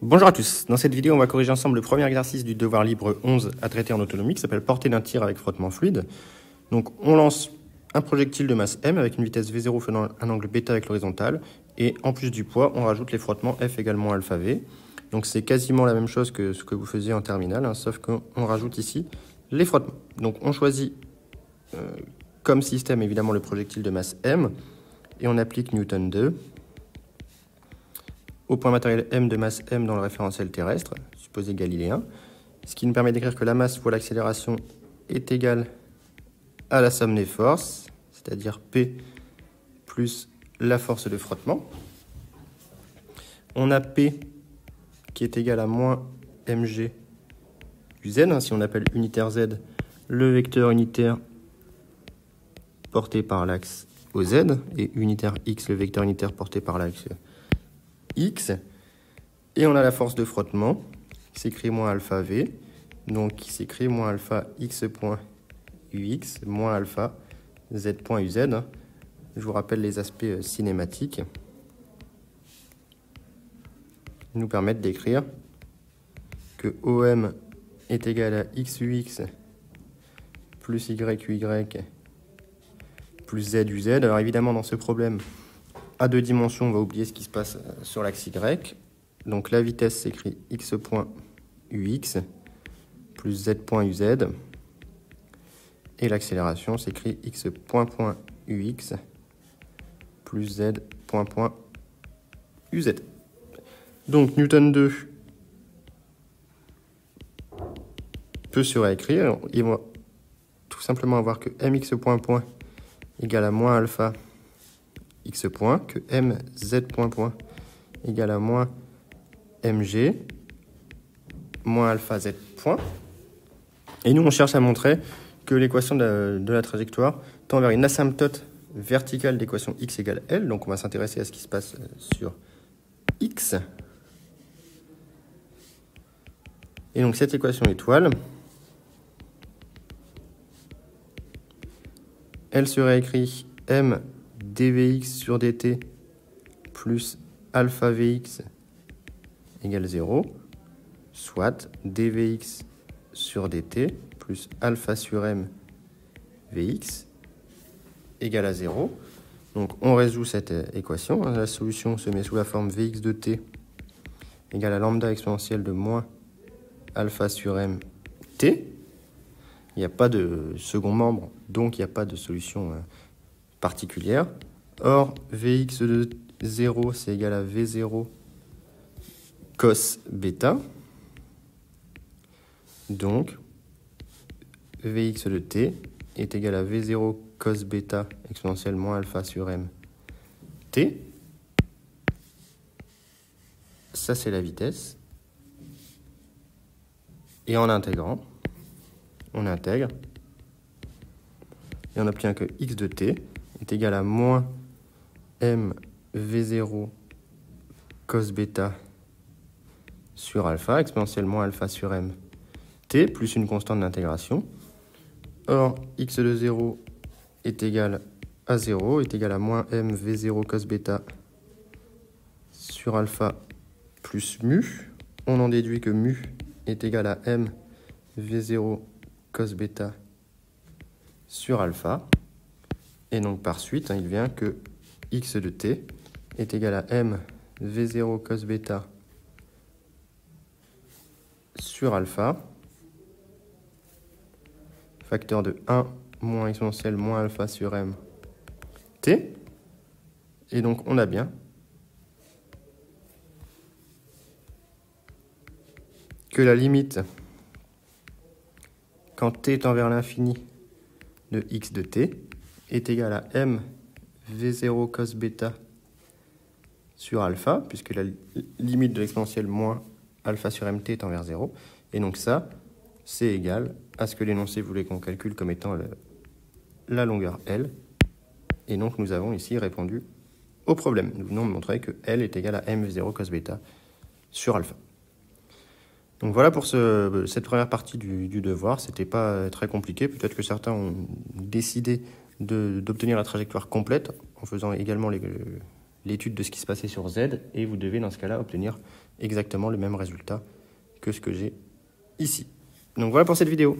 Bonjour à tous, dans cette vidéo on va corriger ensemble le premier exercice du devoir libre 11 à traiter en autonomie qui s'appelle portée d'un tir avec frottement fluide. Donc on lance un projectile de masse m avec une vitesse v0 faisant un angle β avec l'horizontale et en plus du poids on rajoute les frottements f également alpha v. Donc c'est quasiment la même chose que ce que vous faisiez en terminale, hein, sauf qu'on rajoute ici les frottements. Donc on choisit comme système évidemment le projectile de masse m et on applique Newton 2. Au point matériel m de masse m dans le référentiel terrestre, supposé galiléen, ce qui nous permet d'écrire que la masse fois l'accélération est égale à la somme des forces, c'est-à-dire P plus la force de frottement. On a P qui est égal à moins mg du z, hein, si on appelle unitaire z le vecteur unitaire porté par l'axe au z, et unitaire x le vecteur unitaire porté par l'axe x, et on a la force de frottement qui s'écrit moins alpha v, donc qui s'écrit moins alpha x point ux moins alpha z point uz. Je vous rappelle les aspects cinématiques qui nous permettent d'écrire que OM est égal à xux plus yuy plus zuz. Alors évidemment dans ce problème à deux dimensions, on va oublier ce qui se passe sur l'axe Y. Donc la vitesse s'écrit x point ux plus z point uz. Et l'accélération s'écrit x point ux plus z point uz. Donc Newton 2 peut se réécrire. Il va tout simplement avoir que mx point égale à moins alpha x point, que mz point égale à moins mg moins alpha z point. Et nous, on cherche à montrer que l'équation de la trajectoire tend vers une asymptote verticale d'équation x égale L. Donc, on va s'intéresser à ce qui se passe sur x. Et donc, cette équation étoile, elle se réécrit m dvx sur dt plus alpha vx égale 0, soit dvx sur dt plus alpha sur m vx égale à 0. Donc on résout cette équation. La solution se met sous la forme vx de t égale à lambda exponentielle de moins alpha sur m t. Il n'y a pas de second membre, donc il n'y a pas de solution particulière. Or, Vx de 0, c'est égal à V0 cos bêta. Donc, Vx de t est égal à V0 cos bêta exponentielle moins alpha sur m t. Ça, c'est la vitesse. Et en intégrant, on intègre. Et on obtient que x de t est égal à moins m v0 cos bêta sur alpha, exponentielle moins alpha sur m t, plus une constante d'intégration. Or, x de 0 est égal à 0, est égal à moins m v0 cos bêta sur alpha plus mu. On en déduit que mu est égal à m v0 cos bêta sur alpha. Et donc par suite, il vient que x de t est égal à m v0 cos bêta sur alpha, facteur de 1 moins exponentielle moins alpha sur m t. Et donc on a bien que la limite quand t tend vers l'infini de x de t est égal à m v0 cos bêta sur alpha, puisque la limite de l'exponentielle moins alpha sur mt tend vers 0. Et donc ça, c'est égal à ce que l'énoncé voulait qu'on calcule comme étant la longueur L. Et donc nous avons ici répondu au problème. Nous venons de montrer que L est égal à m v0 cos bêta sur alpha. Donc voilà pour cette première partie du devoir. C'était pas très compliqué. Peut-être que certains ont décidé d'obtenir la trajectoire complète en faisant également l'étude de ce qui se passait sur Z, et vous devez dans ce cas-là obtenir exactement le même résultat que ce que j'ai ici. Donc voilà pour cette vidéo.